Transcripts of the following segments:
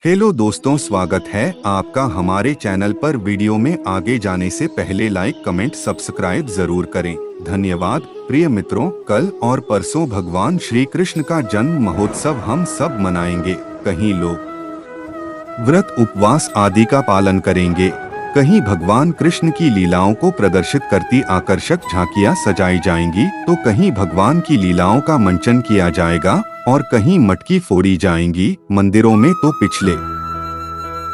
Hello दोस्तों, स्वागत है आपका हमारे चैनल पर। वीडियो में आगे जाने से पहले लाइक, कमेंट, सब्सक्राइब जरूर करें। धन्यवाद। प्रिय मित्रों, कल और परसों भगवान श्री कृष्ण का जन्म महोत्सव हम सब मनाएंगे। कहीं लोग व्रत, उपवास आदि का पालन करेंगे, कहीं भगवान कृष्ण की लीलाओं को प्रदर्शित करती आकर्षक झांकियां सजाई जाएंगी, तो कहीं भगवान की लीलाओं का मंचन किया जाएगा और कहीं मटकी फोड़ी जाएंगी। मंदिरों में तो पिछले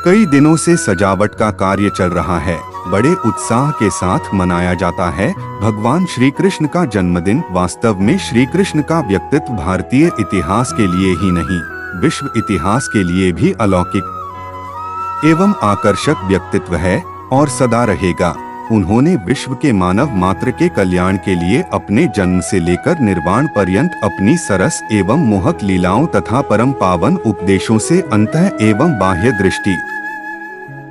कई दिनों से सजावट का कार्य चल रहा है। बड़े उत्साह के साथ मनाया जाता है भगवान श्री कृष्ण का जन्मदिन। वास्तव में श्री कृष्ण का व्यक्तित्व भारतीय इतिहास के लिए ही नहीं, विश्व इतिहास के लिए भी अलौकिक एवं आकर्षक व्यक्तित्व है और सदा रहेगा। उन्होंने विश्व के मानव मात्र के कल्याण के लिए अपने जन्म से लेकर निर्वाण पर्यंत अपनी सरस एवं मोहक लीलाओं तथा परम पावन उपदेशों से अंतः एवं बाह्य दृष्टि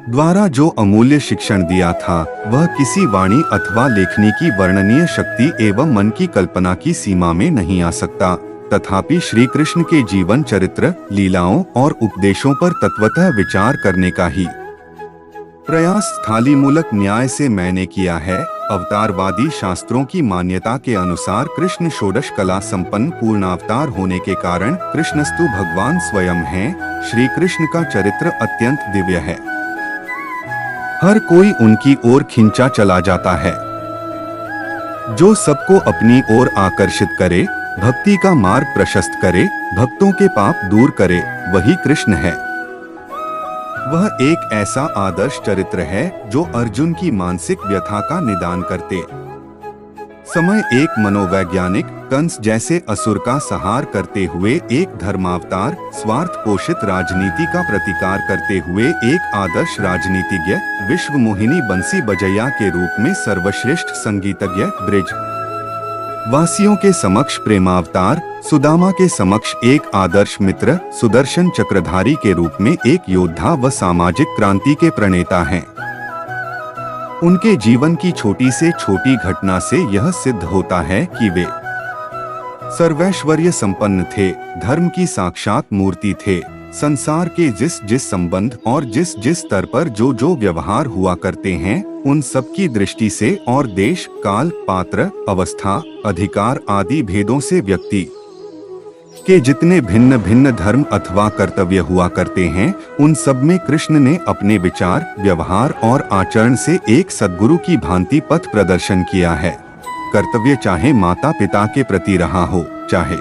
द्वारा जो अमूल्य शिक्षण दिया था, वह किसी वाणी अथवा लेखनी की वर्णनीय शक्ति एवं मन की कल्पना की सीमा में नहीं आ सकता। तथापि श्री कृष्ण के जीवन चरित्र, लीलाओं और उपदेशों पर तत्वतः विचार करने का ही प्रयास स्थाली मूलक न्याय से मैंने किया है। अवतारवादी शास्त्रों की मान्यता के अनुसार कृष्ण षोडश कला संपन्न पूर्णावतार होने के कारण कृष्णस्तु भगवान स्वयं हैं। श्री कृष्ण का चरित्र अत्यंत दिव्य है, हर कोई उनकी ओर खिंचा चला जाता है। जो सबको अपनी ओर आकर्षित करे, भक्ति का मार्ग प्रशस्त करे, भक्तों के पाप दूर करे, वही कृष्ण है। वह एक ऐसा आदर्श चरित्र है जो अर्जुन की मानसिक व्यथा का निदान करते समय एक मनोवैज्ञानिक कंस जैसे असुर का संहार करते हुए, एक धर्मावतार स्वार्थ पोषित राजनीति का प्रतिकार करते हुए एक आदर्श राजनीतिज्ञ, विश्व मोहिनी बंसी बजैया के रूप में सर्वश्रेष्ठ संगीतज्ञ, ब्रिज वासियों के समक्ष प्रेमावतार, सुदामा के समक्ष एक आदर्श मित्र, सुदर्शन चक्रधारी के रूप में एक योद्धा व सामाजिक क्रांति के प्रणेता हैं। उनके जीवन की छोटी से छोटी घटना से यह सिद्ध होता है कि वे सर्वैश्वर्य संपन्न थे, धर्म की साक्षात मूर्ति थे। संसार के जिस जिस संबंध और जिस जिस स्तर पर जो जो व्यवहार हुआ करते हैं, उन सब की दृष्टि से और देश, काल, पात्र, अवस्था, अधिकार आदि भेदों से व्यक्ति के जितने भिन्न भिन्न धर्म अथवा कर्तव्य हुआ करते हैं, उन सब में कृष्ण ने अपने विचार, व्यवहार और आचरण से एक सद्गुरु की भांति पथ प्रदर्शन किया है। कर्तव्य चाहे माता पिता के प्रति रहा हो, चाहे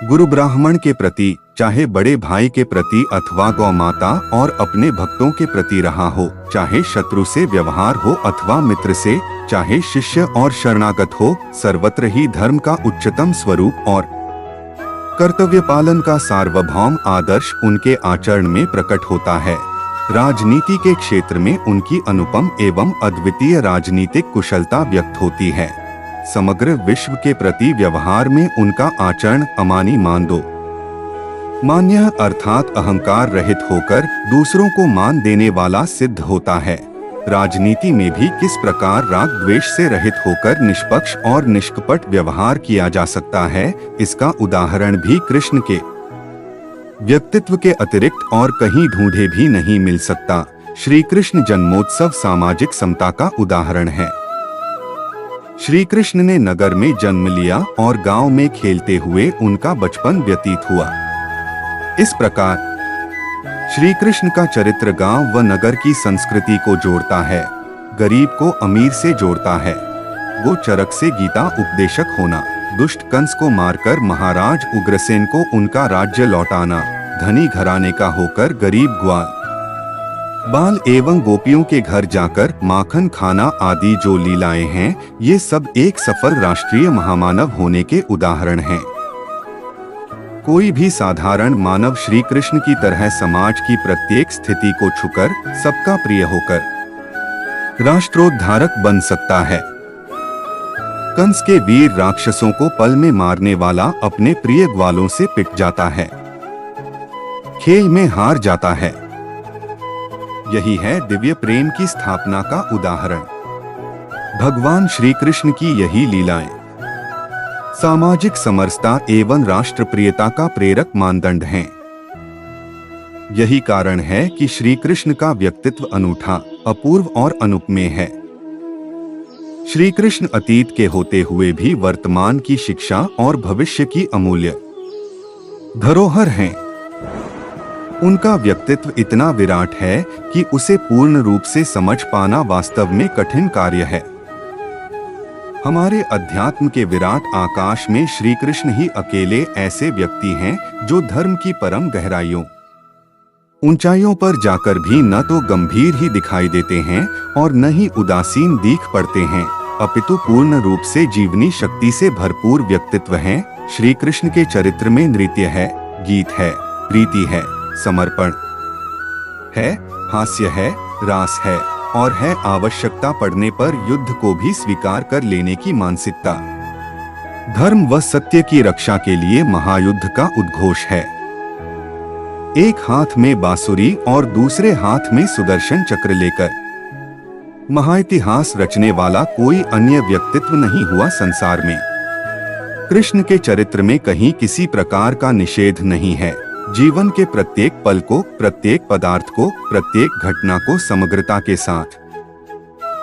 गुरु ब्राह्मण के प्रति, चाहे बड़े भाई के प्रति अथवा गौ माता और अपने भक्तों के प्रति रहा हो, चाहे शत्रु से व्यवहार हो अथवा मित्र से, चाहे शिष्य और शरणागत हो, सर्वत्र ही धर्म का उच्चतम स्वरूप और कर्तव्य पालन का सार्वभौम आदर्श उनके आचरण में प्रकट होता है। राजनीति के क्षेत्र में उनकी अनुपम एवं अद्वितीय राजनीतिक कुशलता व्यक्त होती है। समग्र विश्व के प्रति व्यवहार में उनका आचरण अमानी मानदो मान्य अर्थात अहंकार रहित होकर दूसरों को मान देने वाला सिद्ध होता है। राजनीति में भी किस प्रकार राग द्वेष से रहित होकर निष्पक्ष और निष्कपट व्यवहार किया जा सकता है, इसका उदाहरण भी कृष्ण के व्यक्तित्व के अतिरिक्त और कहीं ढूंढे भी नहीं मिल सकता। श्री कृष्ण जन्मोत्सव सामाजिक समता का उदाहरण है। श्री कृष्ण ने नगर में जन्म लिया और गांव में खेलते हुए उनका बचपन व्यतीत हुआ। इस प्रकार श्री कृष्ण का चरित्र गांव व नगर की संस्कृति को जोड़ता है, गरीब को अमीर से जोड़ता है। गोचरक से गीता उपदेशक होना, दुष्ट कंस को मारकर महाराज उग्रसेन को उनका राज्य लौटाना, धनी घराने का होकर गरीब ग्वाल बाल एवं गोपियों के घर जाकर माखन खाना आदि जो लीलाएं हैं, ये सब एक सफल राष्ट्रीय महामानव होने के उदाहरण हैं। कोई भी साधारण मानव श्री कृष्ण की तरह समाज की प्रत्येक स्थिति को छूकर, सबका प्रिय होकर राष्ट्रोद्धारक बन सकता है। कंस के वीर राक्षसों को पल में मारने वाला अपने प्रिय ग्वालों से पिट जाता है, खेल में हार जाता है। यही है दिव्य प्रेम की स्थापना का उदाहरण। भगवान श्री कृष्ण की यही लीलाएं सामाजिक समरसता एवं राष्ट्रप्रियता का प्रेरक मानदंड हैं। यही कारण है कि श्री कृष्ण का व्यक्तित्व अनूठा, अपूर्व और अनुपमेय है। श्री कृष्ण अतीत के होते हुए भी वर्तमान की शिक्षा और भविष्य की अमूल्य धरोहर हैं। उनका व्यक्तित्व इतना विराट है कि उसे पूर्ण रूप से समझ पाना वास्तव में कठिन कार्य है। हमारे अध्यात्म के विराट आकाश में श्री कृष्ण ही अकेले ऐसे व्यक्ति हैं जो धर्म की परम गहराइयों, ऊंचाइयों पर जाकर भी न तो गंभीर ही दिखाई देते हैं और न ही उदासीन दिख पड़ते हैं, अपितु पूर्ण रूप से जीवनी शक्ति से भरपूर व्यक्तित्व हैं। श्री कृष्ण के चरित्र में नृत्य है, गीत है, प्रीति है, समर्पण है, हास्य है, रास है और है आवश्यकता पड़ने पर युद्ध को भी स्वीकार कर लेने की मानसिकता। धर्म व सत्य की रक्षा के लिए महायुद्ध का उद्घोष है। एक हाथ में बांसुरी और दूसरे हाथ में सुदर्शन चक्र लेकर महाइतिहास रचने वाला कोई अन्य व्यक्तित्व नहीं हुआ संसार में। कृष्ण के चरित्र में कहीं किसी प्रकार का निषेध नहीं है। जीवन के प्रत्येक पल को, प्रत्येक पदार्थ को, प्रत्येक घटना को समग्रता के साथ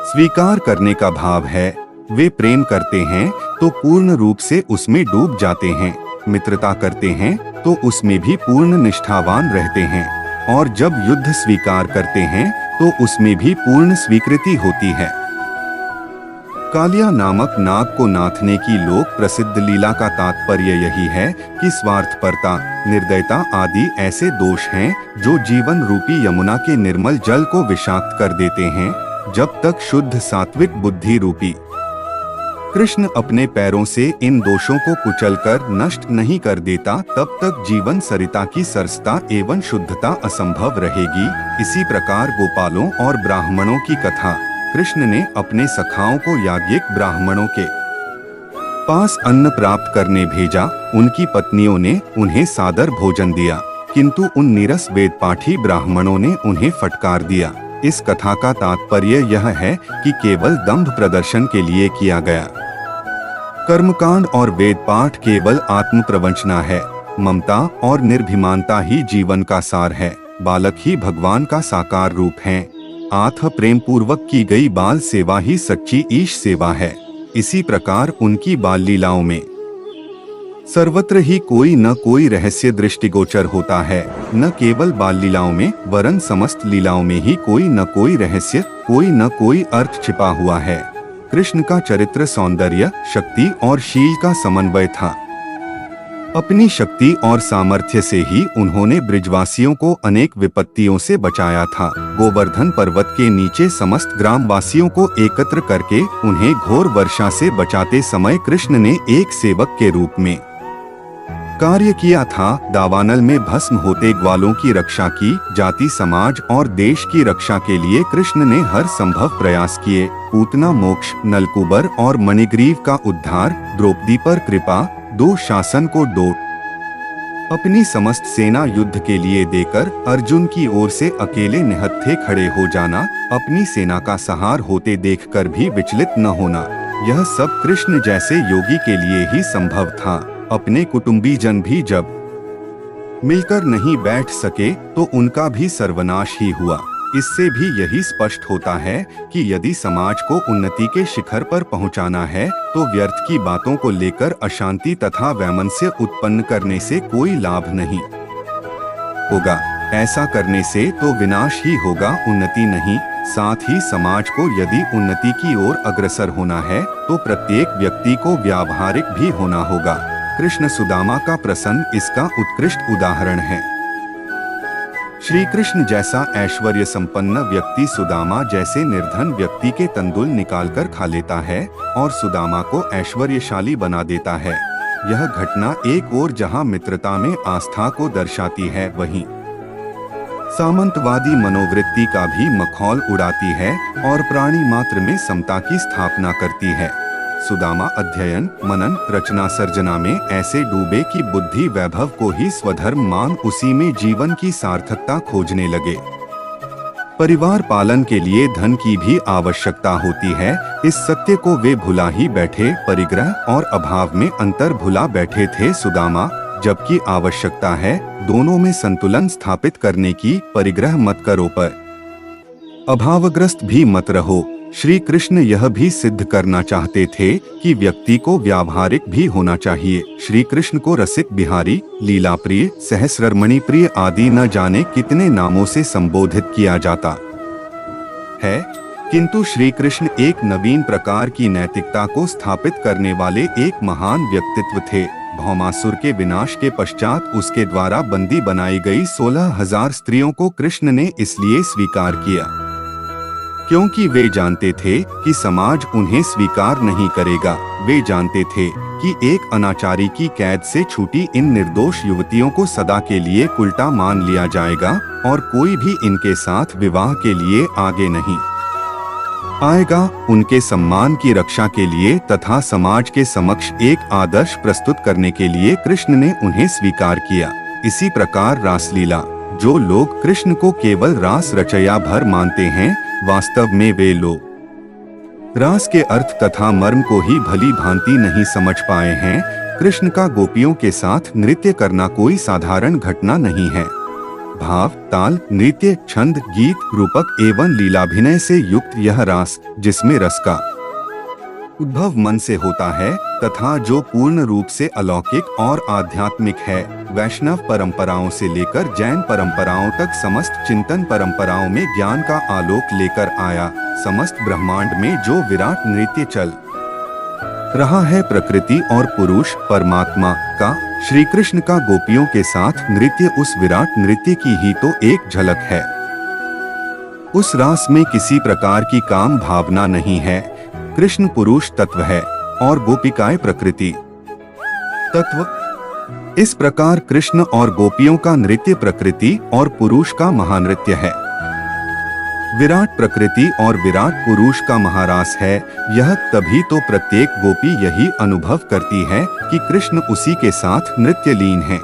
स्वीकार करने का भाव है। वे प्रेम करते हैं तो पूर्ण रूप से उसमें डूब जाते हैं, मित्रता करते हैं तो उसमें भी पूर्ण निष्ठावान रहते हैं और जब युद्ध स्वीकार करते हैं तो उसमें भी पूर्ण स्वीकृति होती है। कालिया नामक नाग को नाथने की लोक प्रसिद्ध लीला का तात्पर्य यही है कि स्वार्थपरता, निर्दयता आदि ऐसे दोष हैं जो जीवन रूपी यमुना के निर्मल जल को विषाक्त कर देते हैं। जब तक शुद्ध सात्विक बुद्धि रूपी कृष्ण अपने पैरों से इन दोषों को कुचलकर नष्ट नहीं कर देता, तब तक जीवन सरिता की सरसता एवं शुद्धता असंभव रहेगी। इसी प्रकार गोपालों और ब्राह्मणों की कथा, कृष्ण ने अपने सखाओं को याज्ञिक ब्राह्मणों के पास अन्न प्राप्त करने भेजा। उनकी पत्नियों ने उन्हें सादर भोजन दिया, किंतु उन नीरस वेद पाठी ब्राह्मणों ने उन्हें फटकार दिया। इस कथा का तात्पर्य यह है कि केवल दंभ प्रदर्शन के लिए किया गया कर्मकांड और वेद पाठ केवल आत्म प्रवंचना है। ममता और निर्भिमानता ही जीवन का सार है। बालक ही भगवान का साकार रूप हैं। आत्म प्रेम पूर्वक की गई बाल सेवा ही सच्ची ईश सेवा है। इसी प्रकार उनकी बाल लीलाओं में सर्वत्र ही कोई न कोई रहस्य दृष्टिगोचर होता है। न केवल बाल लीलाओं में वरन समस्त लीलाओं में ही कोई न कोई रहस्य, कोई न कोई अर्थ छिपा हुआ है। कृष्ण का चरित्र सौंदर्य, शक्ति और शील का समन्वय था। अपनी शक्ति और सामर्थ्य से ही उन्होंने ब्रिजवासियों को अनेक विपत्तियों से बचाया था। गोवर्धन पर्वत के नीचे समस्त ग्रामवासियों को एकत्र करके उन्हें घोर वर्षा से बचाते समय कृष्ण ने एक सेवक के रूप में कार्य किया था। दावानल में भस्म होते ग्वालों की रक्षा की, जाति समाज और देश की रक्षा के लिए कृष्ण ने हर संभव प्रयास किए। पूतना मोक्ष, नलकुबर और मणिग्रीव का उद्धार, द्रौपदी पर कृपा, दो शासन को डोट अपनी समस्त सेना युद्ध के लिए देकर अर्जुन की ओर से अकेले निहत्थे खड़े हो जाना, अपनी सेना का सहार होते देखकर भी विचलित न होना, यह सब कृष्ण जैसे योगी के लिए ही संभव था। अपने कुटुंबीजन भी जब मिलकर नहीं बैठ सके तो उनका भी सर्वनाश ही हुआ। इससे भी यही स्पष्ट होता है कि यदि समाज को उन्नति के शिखर पर पहुंचाना है तो व्यर्थ की बातों को लेकर अशांति तथा वैमनस्य उत्पन्न करने से कोई लाभ नहीं होगा। ऐसा करने से तो विनाश ही होगा, उन्नति नहीं। साथ ही समाज को यदि उन्नति की ओर अग्रसर होना है तो प्रत्येक व्यक्ति को व्यावहारिक भी होना होगा। कृष्ण सुदामा का प्रसंग इसका उत्कृष्ट उदाहरण है। श्री कृष्ण जैसा ऐश्वर्य संपन्न व्यक्ति सुदामा जैसे निर्धन व्यक्ति के तंदुल निकालकर खा लेता है और सुदामा को ऐश्वर्यशाली बना देता है। यह घटना एक ओर जहां मित्रता में आस्था को दर्शाती है, वहीं सामंतवादी मनोवृत्ति का भी मखौल उड़ाती है और प्राणी मात्र में समता की स्थापना करती है। सुदामा अध्ययन, मनन, रचना सर्जना में ऐसे डूबे कि बुद्धि वैभव को ही स्वधर्म मान उसी में जीवन की सार्थकता खोजने लगे। परिवार पालन के लिए धन की भी आवश्यकता होती है, इस सत्य को वे भुला ही बैठे। परिग्रह और अभाव में अंतर भुला बैठे थे सुदामा। जबकि आवश्यकता है दोनों में संतुलन स्थापित करने की। परिग्रह मत करो पर अभावग्रस्त भी मत रहो। श्री कृष्ण यह भी सिद्ध करना चाहते थे कि व्यक्ति को व्यावहारिक भी होना चाहिए। श्री कृष्ण को रसिक, बिहारी, लीला प्रिय, सहस्रमणि प्रिय आदि न जाने कितने नामों से संबोधित किया जाता है, किंतु श्री कृष्ण एक नवीन प्रकार की नैतिकता को स्थापित करने वाले एक महान व्यक्तित्व थे। भौमासुर के विनाश के पश्चात उसके द्वारा बंदी बनाई गई 16,000 स्त्रियों को कृष्ण ने इसलिए स्वीकार किया क्योंकि वे जानते थे कि समाज उन्हें स्वीकार नहीं करेगा। वे जानते थे कि एक अनाचारी की कैद से छूटी इन निर्दोष युवतियों को सदा के लिए उल्टा मान लिया जाएगा और कोई भी इनके साथ विवाह के लिए आगे नहीं आएगा। उनके सम्मान की रक्षा के लिए तथा समाज के समक्ष एक आदर्श प्रस्तुत करने के लिए कृष्ण ने उन्हें स्वीकार किया। इसी प्रकार रासलीला, जो लोग कृष्ण को केवल रास रचया भर मानते हैं, वास्तव में वे लोग रास के अर्थ तथा मर्म को ही भली भांति नहीं समझ पाए हैं। कृष्ण का गोपियों के साथ नृत्य करना कोई साधारण घटना नहीं है। भाव, ताल, नृत्य, छंद, गीत, रूपक एवं लीलाभिनय से युक्त यह रास, जिसमें रस का उद्भव मन से होता है तथा जो पूर्ण रूप से अलौकिक और आध्यात्मिक है, वैष्णव परंपराओं से लेकर जैन परंपराओं तक समस्त चिंतन परंपराओं में ज्ञान का आलोक लेकर आया। समस्त ब्रह्मांड में जो विराट नृत्य चल रहा है, प्रकृति और पुरुष परमात्मा का, श्री कृष्ण का गोपियों के साथ नृत्य उस विराट नृत्य की ही तो एक झलक है। उस रास में किसी प्रकार की काम भावना नहीं है। कृष्ण पुरुष तत्व है और गोपिकाएं प्रकृति तत्व। इस प्रकार कृष्ण और गोपियों का नृत्य प्रकृति और पुरुष का महानृत्य है। विराट प्रकृति और विराट पुरुष का महारास है। यह तभी तो प्रत्येक गोपी यही अनुभव करती है कि कृष्ण उसी के साथ नृत्य लीन है।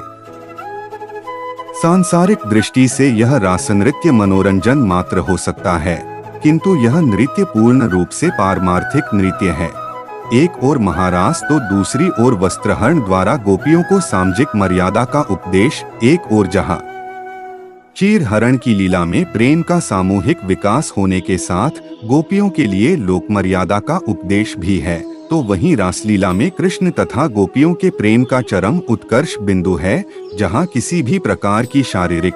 सांसारिक दृष्टि से यह रास नृत्य मनोरंजन मात्र हो सकता है, किंतु यह नृत्य पूर्ण रूप से पारमार्थिक नृत्य है। एक ओर महारास तो दूसरी ओर वस्त्रहरण द्वारा गोपियों को सामाजिक मर्यादा का उपदेश, एक ओर जहाँ चीर हरण की लीला में प्रेम का सामूहिक विकास होने के साथ गोपियों के लिए लोक मर्यादा का उपदेश भी है, तो वहीं रासलीला में कृष्ण तथा गोपियों के प्रेम का चरम उत्कर्ष बिंदु है, जहाँ किसी भी प्रकार की शारीरिक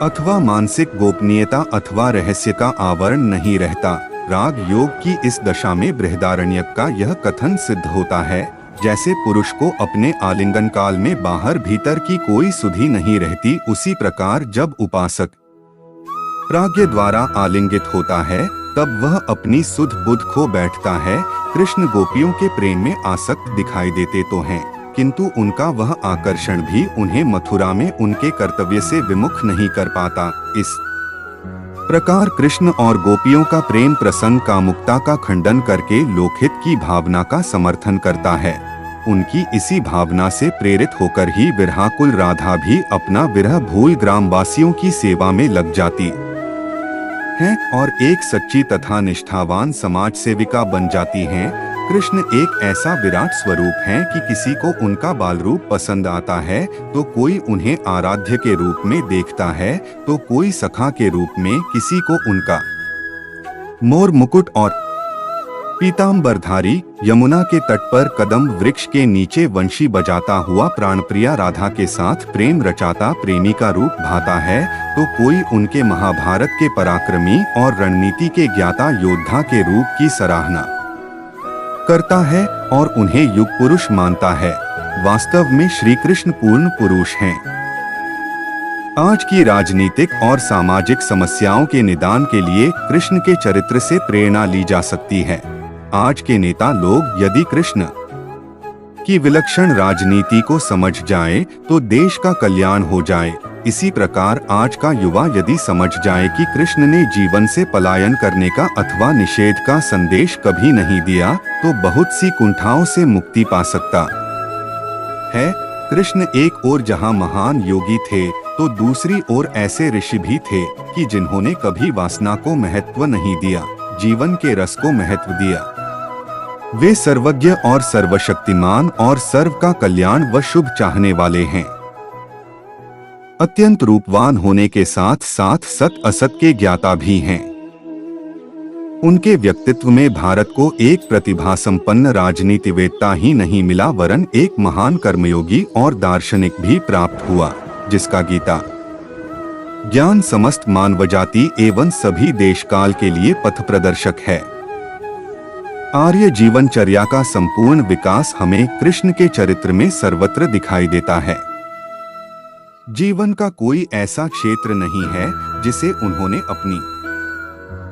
अथवा मानसिक गोपनीयता अथवा रहस्य का आवरण नहीं रहता। राग योग की इस दशा में बृहदारण्यक का यह कथन सिद्ध होता है, जैसे पुरुष को अपने आलिंगन काल में बाहर भीतर की कोई सुधि नहीं रहती, उसी प्रकार जब उपासक प्राज्ञ द्वारा आलिंगित होता है तब वह अपनी सुध बुध खो बैठता है। कृष्ण गोपियों के प्रेम में आसक्त दिखाई देते तो हैं, किंतु उनका वह आकर्षण भी उन्हें मथुरा में उनके कर्तव्य से विमुख नहीं कर पाता। इस प्रकार कृष्ण और गोपियों का प्रेम प्रसंग कामुकता का खंडन करके लोकहित की भावना का समर्थन करता है। उनकी इसी भावना से प्रेरित होकर ही विरहाकुल राधा भी अपना विरह भूल ग्रामवासियों की सेवा में लग जाती है और एक सच्ची तथा निष्ठावान समाज सेविका बन जाती हैं। कृष्ण एक ऐसा विराट स्वरूप है कि किसी को उनका बाल रूप पसंद आता है तो कोई उन्हें आराध्य के रूप में देखता है, तो कोई सखा के रूप में, किसी को उनका मोर मुकुट और पीताम्बरधारी यमुना के तट पर कदम वृक्ष के नीचे वंशी बजाता हुआ प्राणप्रिया राधा के साथ प्रेम रचाता प्रेमी का रूप भाता है, तो कोई उनके महाभारत के पराक्रमी और रणनीति के ज्ञाता योद्धा के रूप की सराहना करता है और उन्हें युग पुरुष मानता है। वास्तव में श्री कृष्ण पूर्ण पुरुष हैं। आज की राजनीतिक और सामाजिक समस्याओं के निदान के लिए कृष्ण के चरित्र से प्रेरणा ली जा सकती है। आज के नेता लोग यदि कृष्ण की विलक्षण राजनीति को समझ जाए तो देश का कल्याण हो जाए। इसी प्रकार आज का युवा यदि समझ जाए कि कृष्ण ने जीवन से पलायन करने का अथवा निषेध का संदेश कभी नहीं दिया, तो बहुत सी कुंठाओं से मुक्ति पा सकता है। कृष्ण एक ओर जहां महान योगी थे तो दूसरी ओर ऐसे ऋषि भी थे कि जिन्होंने कभी वासना को महत्व नहीं दिया, जीवन के रस को महत्व दिया। वे सर्वज्ञ और सर्वशक्तिमान और सर्व का कल्याण व शुभ चाहने वाले हैं। अत्यंत रूपवान होने के साथ साथ सत असत के ज्ञाता भी हैं। उनके व्यक्तित्व में भारत को एक प्रतिभा संपन्न राजनीतिवेत्ता ही नहीं मिला वरन एक महान कर्मयोगी और दार्शनिक भी प्राप्त हुआ, जिसका गीता ज्ञान समस्त मानवजाति एवं सभी देश काल के लिए पथ प्रदर्शक है। आर्य जीवनचर्या का संपूर्ण विकास हमें कृष्ण के चरित्र में सर्वत्र दिखाई देता है। जीवन का कोई ऐसा क्षेत्र नहीं है जिसे उन्होंने अपनी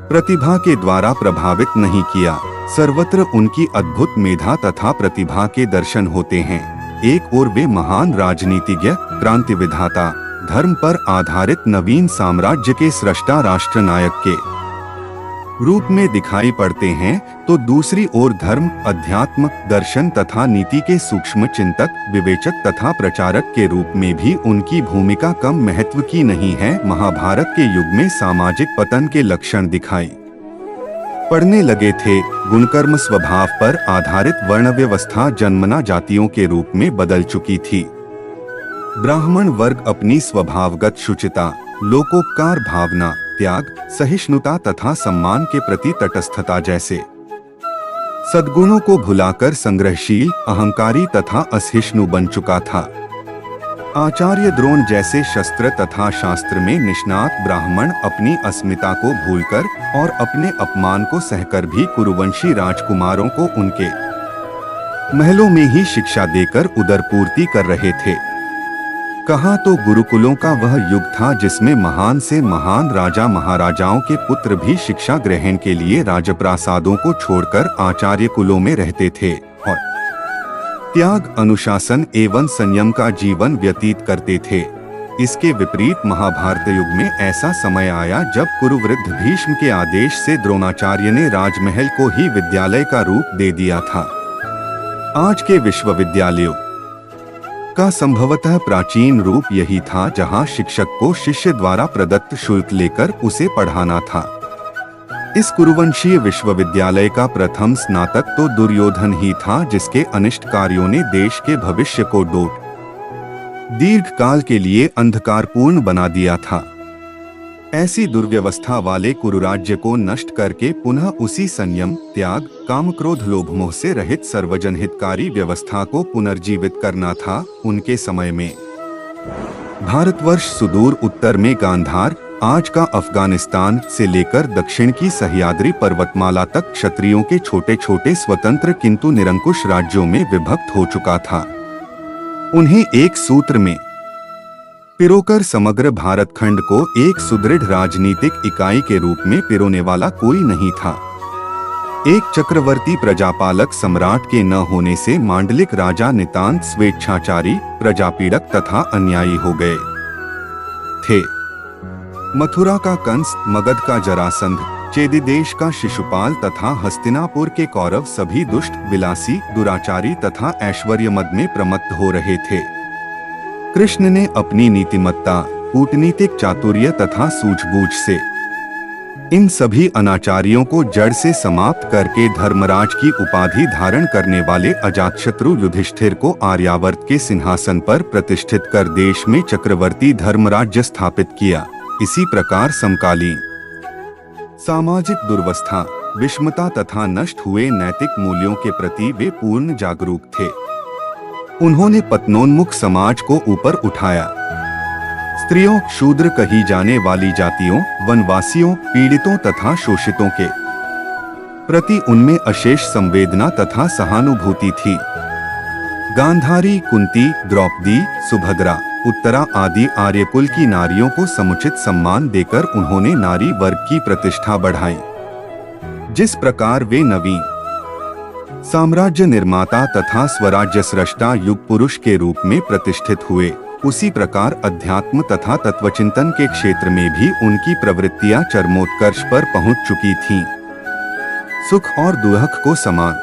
प्रतिभा के द्वारा प्रभावित नहीं किया। सर्वत्र उनकी अद्भुत मेधा तथा प्रतिभा के दर्शन होते हैं। एक ओर वे महान राजनीतिज्ञ, क्रांति विधाता, धर्म पर आधारित नवीन साम्राज्य के सृष्टा राष्ट्रनायक के रूप में दिखाई पड़ते हैं, तो दूसरी ओर धर्म, अध्यात्म, दर्शन तथा नीति के सूक्ष्म चिंतक, विवेचक तथा प्रचारक के रूप में भी उनकी भूमिका कम महत्व की नहीं है। महाभारत के युग में सामाजिक पतन के लक्षण दिखाई पड़ने लगे थे। गुणकर्म स्वभाव पर आधारित वर्ण व्यवस्था जन्मना जातियों के रूप में बदल चुकी थी। ब्राह्मण वर्ग अपनी स्वभावगत शुचिता, लोकोपकार भावना, त्याग, सहिष्णुता तथा सम्मान के प्रति तटस्थता जैसे सद्गुणों को भुलाकर संग्रहशील, अहंकारी तथा असहिष्णु बन चुका था। आचार्य द्रोण जैसे शस्त्र तथा शास्त्र में निष्णात ब्राह्मण अपनी अस्मिता को भूलकर और अपने अपमान को सहकर भी कुरुवंशी राजकुमारों को उनके महलों में ही शिक्षा देकर उदरपूर्ति कर रहे थे। कहा तो गुरुकुलों का वह युग था जिसमें महान से महान राजा महाराजाओं के पुत्र भी शिक्षा ग्रहण के लिए राजप्रासादों को छोड़कर आचार्य कुलों में रहते थे और त्याग, अनुशासन एवं संयम का जीवन व्यतीत करते थे। इसके विपरीत महाभारत युग में ऐसा समय आया जब कुरुवृद्ध भीष्म के आदेश से द्रोणाचार्य ने राजमहल को ही विद्यालय का रूप दे दिया था। आज के विश्वविद्यालयों का संभवतः प्राचीन रूप यही था, जहां शिक्षक को शिष्य द्वारा प्रदत्त शुल्क लेकर उसे पढ़ाना था। इस कुरुवंशीय विश्वविद्यालय का प्रथम स्नातक तो दुर्योधन ही था, जिसके अनिष्ट कार्यों ने देश के भविष्य को दीर्घ काल के लिए अंधकारपूर्ण बना दिया था। ऐसी दुर्व्यवस्था वाले कुरुराज्य को नष्ट करके पुनः उसी संयम, त्याग, काम, क्रोध, लोभ, मोह से रहित सर्वजन हितकारी व्यवस्था को पुनर्जीवित करना था। उनके समय में भारतवर्ष सुदूर उत्तर में गांधार, आज का अफगानिस्तान से लेकर दक्षिण की सह्याद्री पर्वतमाला तक क्षत्रियों के छोटे छोटे स्वतंत्र किंतु निरंकुश राज्यों में विभक्त हो चुका था। उन्हें एक सूत्र में पिरोकर समग्र भारत खंड को एक सुदृढ़ राजनीतिक इकाई के रूप में पिरोने वाला कोई नहीं था। एक चक्रवर्ती प्रजापालक सम्राट के न होने से मांडलिक राजा नितांत स्वेच्छाचारी, प्रजापीड़क तथा अन्यायी हो गए थे। मथुरा का कंस, मगध का जरासंध, चेदी देश का शिशुपाल तथा हस्तिनापुर के कौरव सभी दुष्ट, विलासी, दुराचारी तथा ऐश्वर्य मद में प्रमत्त हो रहे थे। कृष्ण ने अपनी नीतिमत्ता, कूटनीतिक चातुर्य तथा सूझबूझ से इन सभी अनाचारियों को जड़ से समाप्त करके धर्मराज की उपाधि धारण करने वाले अजातशत्रु युधिष्ठिर को आर्यावर्त के सिंहासन पर प्रतिष्ठित कर देश में चक्रवर्ती धर्मराज्य स्थापित किया। इसी प्रकार समकालीन सामाजिक दुर्वस्था, विषमता तथा नष्ट हुए नैतिक मूल्यों के प्रति वे पूर्ण जागरूक थे। उन्होंने पतनोन्मुख समाज को ऊपर उठाया। स्त्रियों, शूद्र कही जाने वाली जातियों, वनवासियों, पीड़ितों तथा शोषितों के प्रति उनमें अशेष संवेदना तथा सहानुभूति थी। गांधारी, कुंती, द्रौपदी, सुभद्रा, उत्तरा आदि आर्यकुल की नारियों को समुचित सम्मान देकर उन्होंने नारी वर्ग की प्रतिष्ठा बढ़ाई। जिस प्रकार वे नवीन साम्राज्य निर्माता तथा स्वराज्य सृष्टा युग पुरुष के रूप में प्रतिष्ठित हुए, उसी प्रकार अध्यात्म तथा तत्वचिंतन के क्षेत्र में भी उनकी प्रवृत्तियां चरमोत्कर्ष पर पहुंच चुकी थीं। सुख और दुख को समान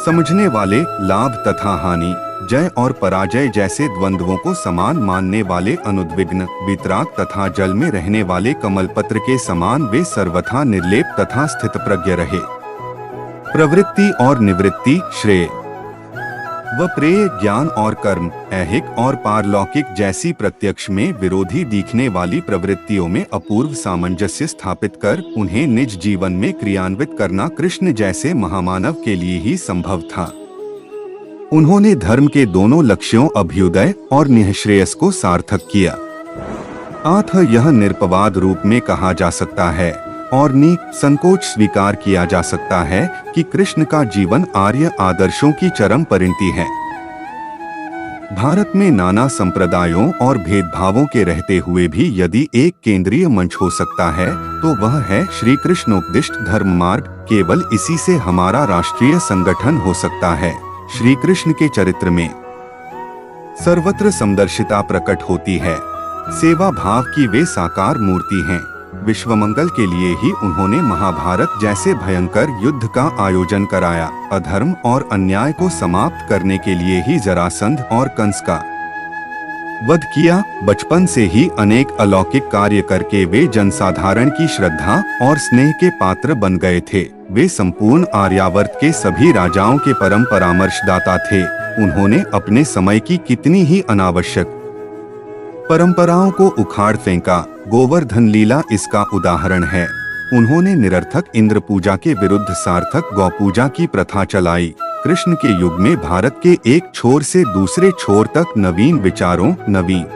समझने वाले, लाभ तथा हानि, जय और पराजय जैसे द्वंद्वों को समान मानने वाले अनुद्विग्न, वितराग तथा जल में रहने वाले कमलपत्र के समान वे सर्वथा निर्लेप तथा स्थितप्रज्ञ रहे। प्रवृत्ति और निवृत्ति, श्रेय व प्रेय, ज्ञान और कर्म, ऐहिक और पारलौकिक जैसी प्रत्यक्ष में विरोधी दिखने वाली प्रवृत्तियों में अपूर्व सामंजस्य स्थापित कर उन्हें निज जीवन में क्रियान्वित करना कृष्ण जैसे महामानव के लिए ही संभव था। उन्होंने धर्म के दोनों लक्ष्यों अभ्युदय और निःश्रेयस को सार्थक किया। अतः यह निरपवाद रूप में कहा जा सकता है और संकोच स्वीकार किया जा सकता है कि कृष्ण का जीवन आर्य आदर्शों की चरम परिणति है। भारत में नाना संप्रदायों और भेदभावों के रहते हुए भी यदि एक केंद्रीय मंच हो सकता है तो वह है श्री कृष्ण उपदिष्ट धर्म मार्ग। केवल इसी से हमारा राष्ट्रीय संगठन हो सकता है। श्री कृष्ण के चरित्र में सर्वत्र समदर्शिता प्रकट होती है। सेवा भाव की वे साकार मूर्ति हैं। विश्व मंगल के लिए ही उन्होंने महाभारत जैसे भयंकर युद्ध का आयोजन कराया। अधर्म और अन्याय को समाप्त करने के लिए ही जरासंध और कंस का वध किया। बचपन से ही अनेक अलौकिक कार्य करके वे जनसाधारण की श्रद्धा और स्नेह के पात्र बन गए थे। वे संपूर्ण आर्यावर्त के सभी राजाओं के परम परामर्शदाता थे। उन्होंने अपने समय की कितनी ही अनावश्यक परंपराओं को उखाड़ फेंका। गोवर्धन लीला इसका उदाहरण है। उन्होंने निरर्थक इंद्र पूजा के विरुद्ध सार्थक गौ पूजा की प्रथा चलाई। कृष्ण के युग में भारत के एक छोर से दूसरे छोर तक नवीन विचारों, नवीन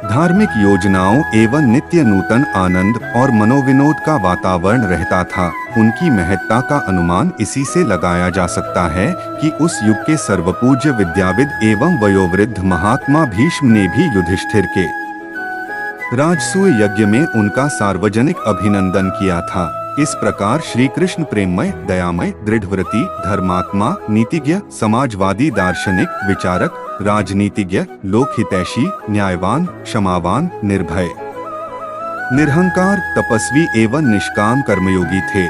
धार्मिक योजनाओं एवं नित्य नूतन आनंद और मनोविनोद का वातावरण रहता था। उनकी महत्ता का अनुमान इसी से लगाया जा सकता है कि उस युग के सर्वपूज्य विद्याविद एवं वयोवृद्ध महात्मा भीष्म ने भी युधिष्ठिर के राजसूय यज्ञ में उनका सार्वजनिक अभिनंदन किया था। इस प्रकार श्री कृष्ण प्रेममय, दयामय, दृढ़व्रती, धर्मात्मा, नीतिज्ञ, समाजवादी, दार्शनिक, विचारक, राजनीतिज्ञ, लोकहितैषी, न्यायवान, क्षमावान, निर्भय, निरहंकार, तपस्वी एवं निष्काम कर्मयोगी थे।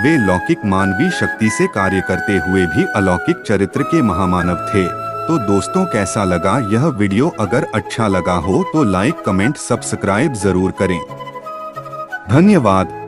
वे लौकिक मानवीय शक्ति से कार्य करते हुए भी अलौकिक चरित्र के महामानव थे। तो दोस्तों, कैसा लगा यह वीडियो? अगर अच्छा लगा हो तो लाइक, कमेंट, सब्सक्राइब जरूर करें। धन्यवाद।